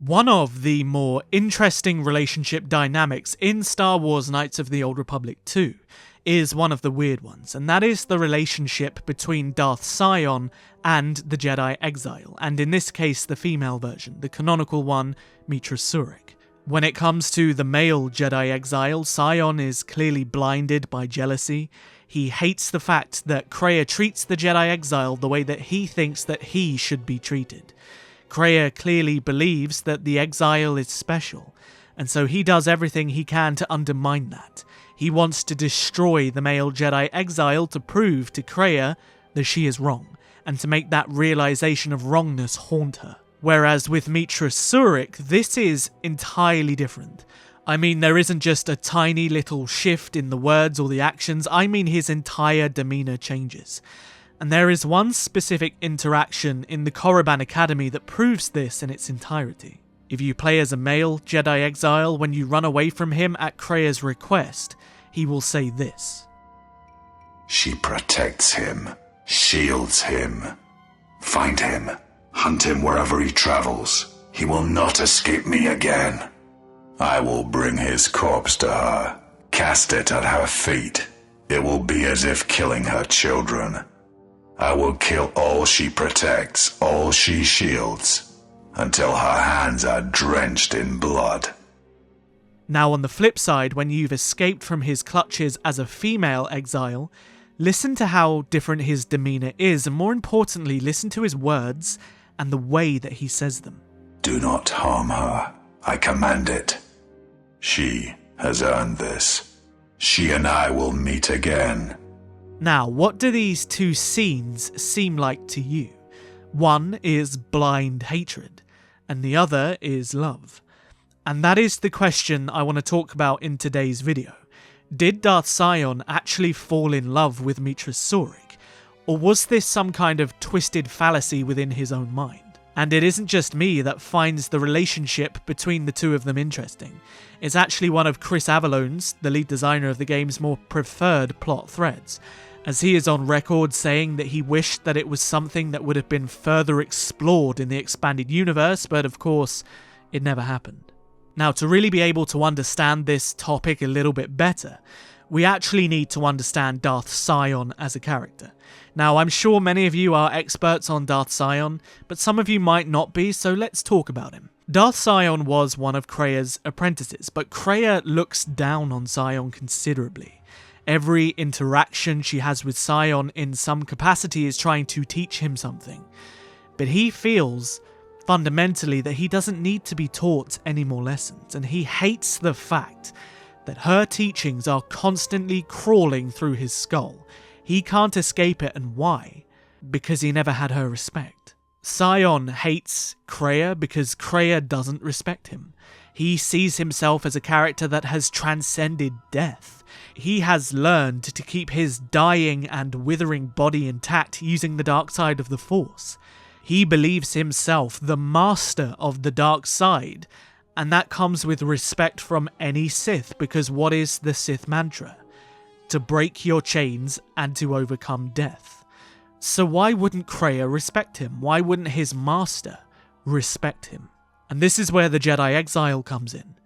One of the more interesting relationship dynamics in Star Wars Knights of the Old Republic 2 is one of the weird ones, and that is the relationship between Darth Sion and the Jedi Exile, and in this case the female version, the canonical one, Meetra. When it comes to the male Jedi Exile, Sion is clearly blinded by jealousy. He hates the fact that Kreia treats the Jedi Exile the way that he thinks that he should be treated. Kreia clearly believes that the Exile is special, and so he does everything he can to undermine that. He wants to destroy the male Jedi Exile to prove to Kreia that she is wrong, and to make that realization of wrongness haunt her. Whereas with Meetra, this is entirely different. I mean, there isn't just a tiny little shift in the words or the actions, I mean his entire demeanor changes. And there is one specific interaction in the Korriban Academy that proves this in its entirety. If you play as a male Jedi Exile, when you run away from him at Kreia's request, he will say this. She protects him, shields him. Find him, hunt him wherever he travels. He will not escape me again. I will bring his corpse to her, cast it at her feet. It will be as if killing her children. I will kill all she protects, all she shields, until her hands are drenched in blood. Now on the flip side, when you've escaped from his clutches as a female exile, listen to how different his demeanor is, and more importantly, listen to his words and the way that he says them. Do not harm her. I command it. She has earned this. She and I will meet again. Now, what do these two scenes seem like to you? One is blind hatred, and the other is love. And that is the question I want to talk about in today's video. Did Darth Sion actually fall in love with Meetra, or was this some kind of twisted fallacy within his own mind? And it isn't just me that finds the relationship between the two of them interesting. It's actually one of Chris Avalone's, the lead designer of the game's, more preferred plot threads, as he is on record saying that he wished that it was something that would have been further explored in the expanded universe, but of course, it never happened. Now, to really be able to understand this topic a little bit better, we actually need to understand Darth Sion as a character. Now, I'm sure many of you are experts on Darth Sion, but some of you might not be, so let's talk about him. Darth Sion was one of Kreia's apprentices, but Kreia looks down on Sion considerably. Every interaction she has with Sion in some capacity is trying to teach him something, but he feels fundamentally that he doesn't need to be taught any more lessons, and he hates the fact that her teachings are constantly crawling through his skull. He can't escape it, and why? Because he never had her respect. Sion hates Kreia because Kreia doesn't respect him. He sees himself as a character that has transcended death. He has learned to keep his dying and withering body intact using the dark side of the Force. He believes himself the master of the dark side, and that comes with respect from any Sith, because what is the Sith mantra? To break your chains and to overcome death. So why wouldn't Kreia respect him? Why wouldn't his master respect him? And this is where the Jedi Exile comes in.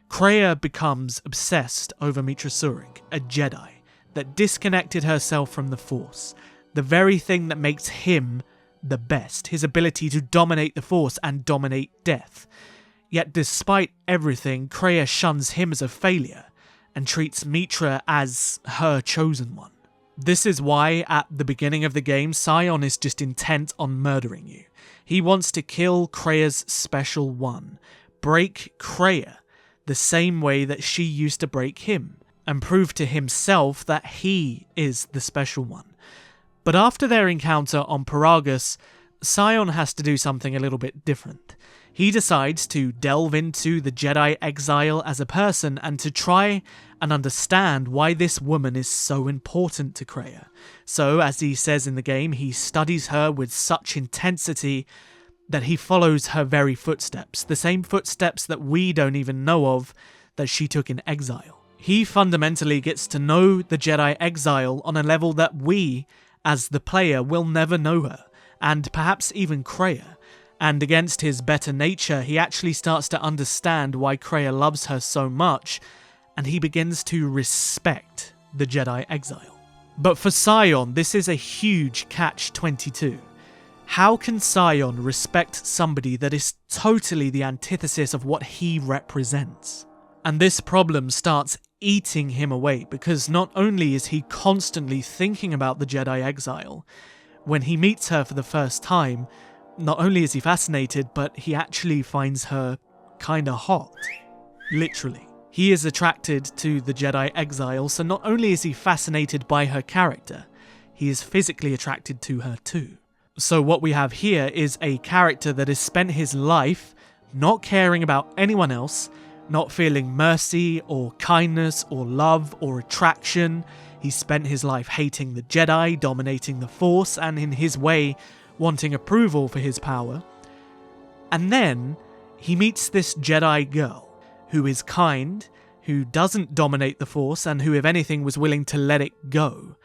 Kreia becomes obsessed over Meetra, a Jedi that disconnected herself from the Force, the very thing that makes him the best, his ability to dominate the Force and dominate death. Yet despite everything, Kreia shuns him as a failure and treats Meetra as her chosen one. This is why at the beginning of the game, Sion is just intent on murdering you. He wants to kill Kreia's special one, break Kreia the same way that she used to break him, and prove to himself that he is the special one. But after their encounter on Paragus, Sion has to do something a little bit different. He decides to delve into the Jedi Exile as a person and to try and understand why this woman is so important to Kreia. So, as he says in the game, he studies her with such intensity that he follows her very footsteps, the same footsteps that we don't even know of that she took in exile. He fundamentally gets to know the Jedi Exile on a level that we, as the player, will never know her, and perhaps even Kreia. And against his better nature, he actually starts to understand why Kreia loves her so much, and he begins to respect the Jedi Exile. But for Sion, this is a huge catch-22. How can Sion respect somebody that is totally the antithesis of what he represents? And this problem starts eating him away, because not only is he constantly thinking about the Jedi Exile, when he meets her for the first time, not only is he fascinated, but he actually finds her kinda hot. Literally. He is attracted to the Jedi Exile, so not only is he fascinated by her character, he is physically attracted to her too. So what we have here is a character that has spent his life not caring about anyone else, not feeling mercy or kindness or love or attraction. He spent his life hating the Jedi, dominating the Force, and in his way, wanting approval for his power. And then he meets this Jedi girl who is kind, who doesn't dominate the Force, and who, if anything, was willing to let it go.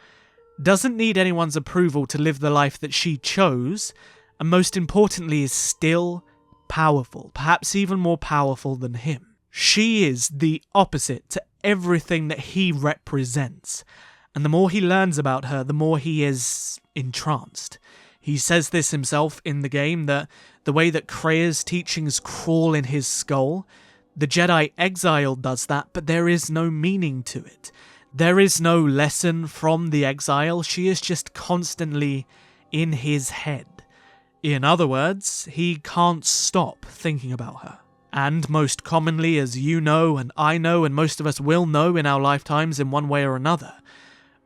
Doesn't need anyone's approval to live the life that she chose, and most importantly is still powerful, perhaps even more powerful than him. She is the opposite to everything that he represents, and the more he learns about her, the more he is entranced. He says this himself in the game, that the way that Kreia's teachings crawl in his skull, the Jedi Exile does that, but there is no meaning to it. There is no lesson from the exile, she is just constantly in his head. In other words, he can't stop thinking about her. And most commonly, as you know and I know and most of us will know in our lifetimes in one way or another,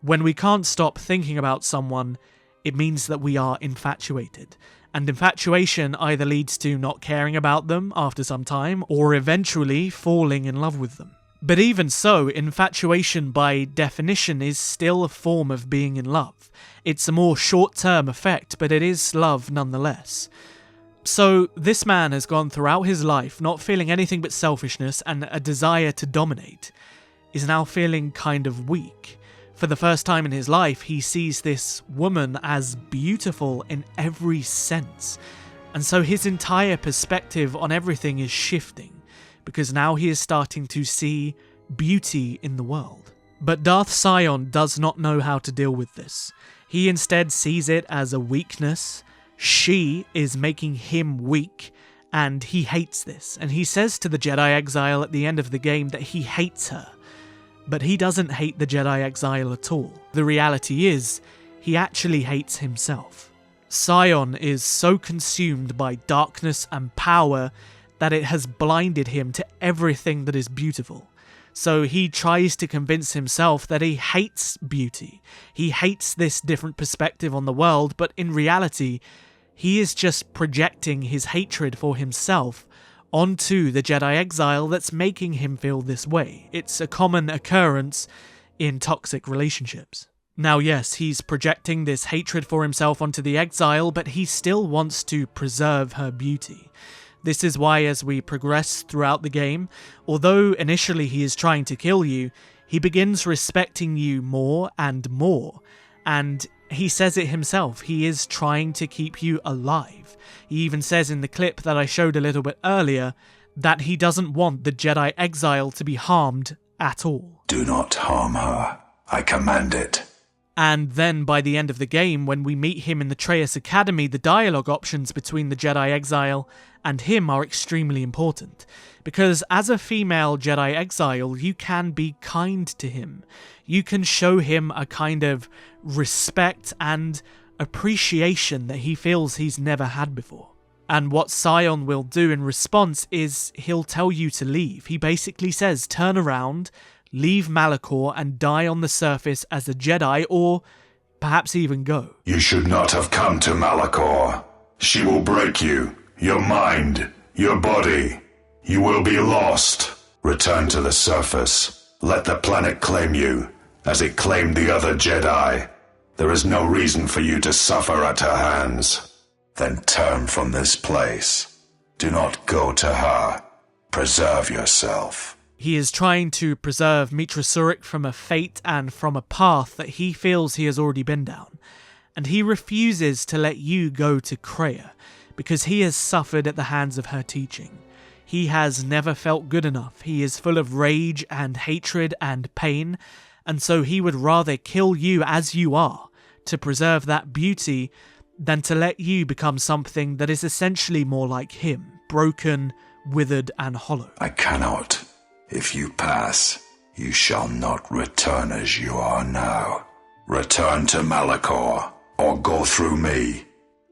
when we can't stop thinking about someone, it means that we are infatuated. And infatuation either leads to not caring about them after some time, or eventually falling in love with them. But even so, infatuation by definition is still a form of being in love. It's a more short-term effect, but it is love nonetheless. So this man has gone throughout his life not feeling anything but selfishness and a desire to dominate, is now feeling kind of weak. For the first time in his life, he sees this woman as beautiful in every sense, and so his entire perspective on everything is shifting, because now he is starting to see beauty in the world. But Darth Sion does not know how to deal with this. He instead sees it as a weakness. She is making him weak, and he hates this. And he says to the Jedi Exile at the end of the game that he hates her. But he doesn't hate the Jedi Exile at all. The reality is, he actually hates himself. Sion is so consumed by darkness and power that it has blinded him to everything that is beautiful. So he tries to convince himself that he hates beauty. He hates this different perspective on the world, but in reality, he is just projecting his hatred for himself onto the Jedi Exile that's making him feel this way. It's a common occurrence in toxic relationships. Now yes, he's projecting this hatred for himself onto the Exile, but he still wants to preserve her beauty. This is why as we progress throughout the game, although initially he is trying to kill you, he begins respecting you more and more. And he says it himself, he is trying to keep you alive. He even says in the clip that I showed a little bit earlier that he doesn't want the Jedi Exile to be harmed at all. Do not harm her. I command it. And then by the end of the game, when we meet him in the Treyas Academy, the dialogue options between the Jedi Exile and him are extremely important. Because as a female Jedi Exile, you can be kind to him. You can show him a kind of respect and appreciation that he feels he's never had before. And what Sion will do in response is he'll tell you to leave. He basically says, turn around, leave Malachor and die on the surface as a Jedi, or perhaps even go. You should not have come to Malachor. She will break you, your mind, your body. You will be lost. Return to the surface. Let the planet claim you, as it claimed the other Jedi. There is no reason for you to suffer at her hands. Then turn from this place. Do not go to her. Preserve yourself. He is trying to preserve Meetra from a fate and from a path that he feels he has already been down. And he refuses to let you go to Kreia, because he has suffered at the hands of her teaching. He has never felt good enough. He is full of rage and hatred and pain, and so he would rather kill you as you are to preserve that beauty than to let you become something that is essentially more like him, broken, withered, and hollow. I cannot. If you pass, you shall not return as you are now. Return to Malachor, or go through me.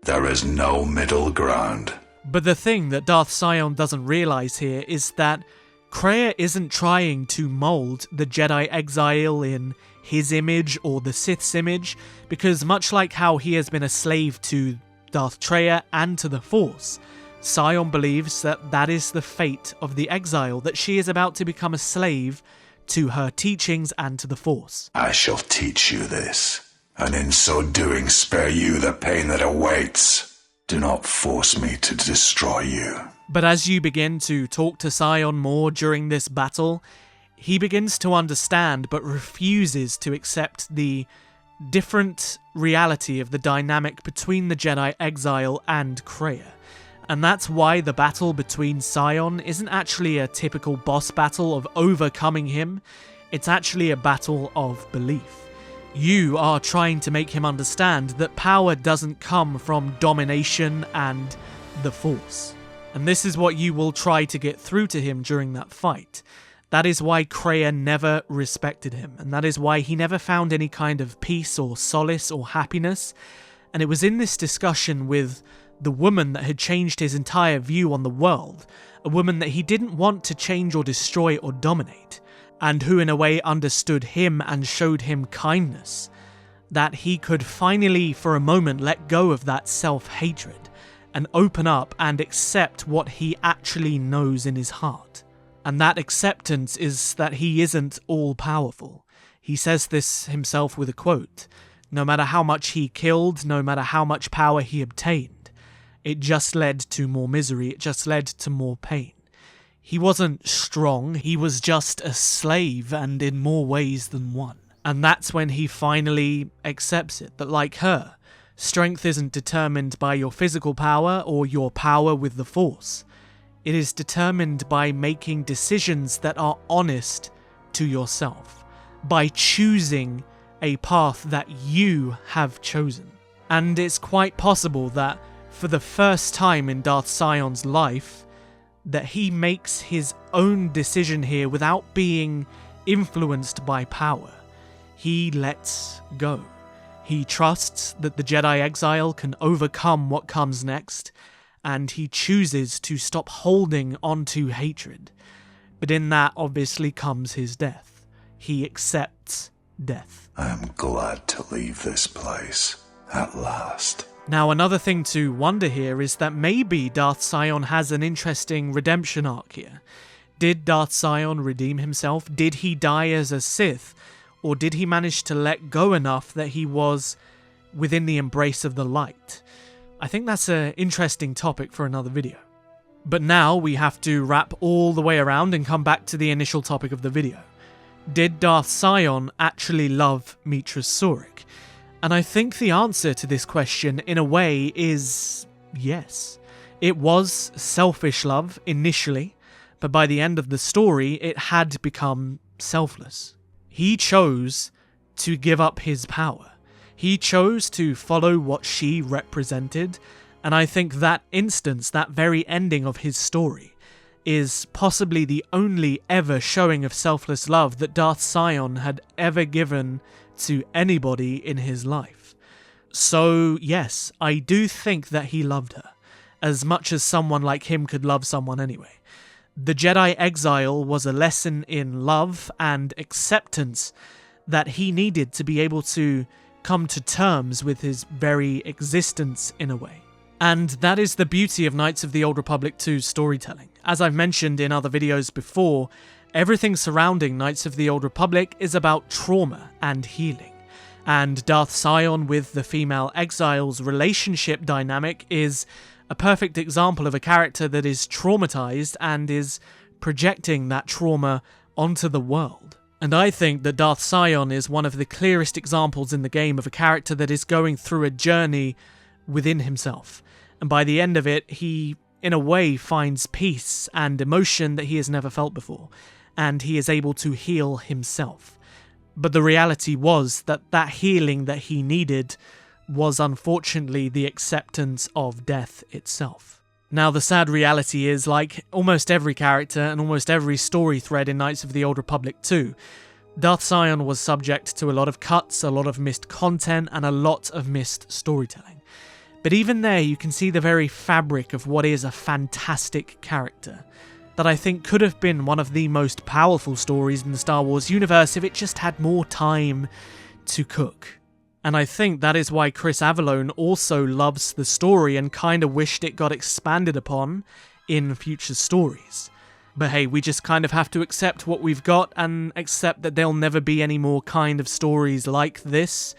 There is no middle ground. But the thing that Darth Sion doesn't realise here is that Kreia isn't trying to mould the Jedi Exile in his image or the Sith's image, because much like how he has been a slave to Darth Treya and to the Force, Sion believes that that is the fate of the Exile, that she is about to become a slave to her teachings and to the Force. I shall teach you this, and in so doing spare you the pain that awaits. Do not force me to destroy you. But as you begin to talk to Sion more during this battle, he begins to understand but refuses to accept the different reality of the dynamic between the Jedi Exile and Kreia. And that's why the battle between Sion isn't actually a typical boss battle of overcoming him, it's actually a battle of belief. You are trying to make him understand that power doesn't come from domination and the Force. And this is what you will try to get through to him during that fight. That is why Kreia never respected him, and that is why he never found any kind of peace or solace or happiness. And it was in this discussion with the woman that had changed his entire view on the world, a woman that he didn't want to change or destroy or dominate, and who in a way understood him and showed him kindness, that he could finally for a moment let go of that self-hatred and open up and accept what he actually knows in his heart. And that acceptance is that he isn't all-powerful. He says this himself with a quote: "No matter how much he killed, no matter how much power he obtained, it just led to more misery, it just led to more pain. He wasn't strong, he was just a slave, and in more ways than one." And that's when he finally accepts it, that like her, strength isn't determined by your physical power or your power with the Force. It is determined by making decisions that are honest to yourself, by choosing a path that you have chosen. And it's quite possible that for the first time in Darth Sion's life, that he makes his own decision here without being influenced by power. He lets go. He trusts that the Jedi Exile can overcome what comes next, and he chooses to stop holding onto hatred. But in that obviously comes his death. He accepts death. I am glad to leave this place, at last. Now, another thing to wonder here is that maybe Darth Sion has an interesting redemption arc here. Did Darth Sion redeem himself? Did he die as a Sith? Or did he manage to let go enough that he was within the embrace of the light? I think that's an interesting topic for another video. But now we have to wrap all the way around and come back to the initial topic of the video. Did Darth Sion actually love Meetra Surik? And I think the answer to this question, in a way, is yes. It was selfish love initially, but by the end of the story, it had become selfless. He chose to give up his power. He chose to follow what she represented, and I think that instance, that very ending of his story, is possibly the only ever showing of selfless love that Darth Sion had ever given to anybody in his life. So yes, I do think that he loved her, as much as someone like him could love someone anyway. The Jedi Exile was a lesson in love and acceptance that he needed to be able to come to terms with his very existence in a way. And that is the beauty of Knights of the Old Republic 2's storytelling. As I've mentioned in other videos before, everything surrounding Knights of the Old Republic is about trauma and healing. And Darth Sion with the female exile's relationship dynamic is a perfect example of a character that is traumatized and is projecting that trauma onto the world. And I think that Darth Sion is one of the clearest examples in the game of a character that is going through a journey within himself. And by the end of it, he, in a way, finds peace and emotion that he has never felt before, and he is able to heal himself. But the reality was that that healing that he needed was unfortunately the acceptance of death itself. Now, the sad reality is, like almost every character and almost every story thread in Knights of the Old Republic 2, Darth Sion was subject to a lot of cuts, a lot of missed content, and a lot of missed storytelling. But even there, you can see the very fabric of what is a fantastic character, that I think could have been one of the most powerful stories in the Star Wars universe if it just had more time to cook. And I think that is why Chris Avellone also loves the story and kind of wished it got expanded upon in future stories. But hey, we just kind of have to accept what we've got and accept that there'll never be any more kind of stories like this,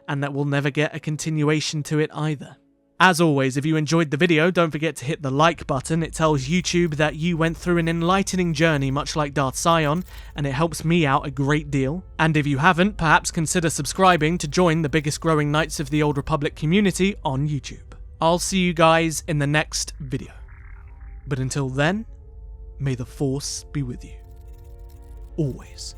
and that we'll never get a continuation to it either. As always, if you enjoyed the video, don't forget to hit the like button. It tells YouTube that you went through an enlightening journey much like Darth Sion, and it helps me out a great deal. And if you haven't, perhaps consider subscribing to join the biggest growing Knights of the Old Republic community on YouTube. I'll see you guys in the next video. But until then, may the Force be with you. Always.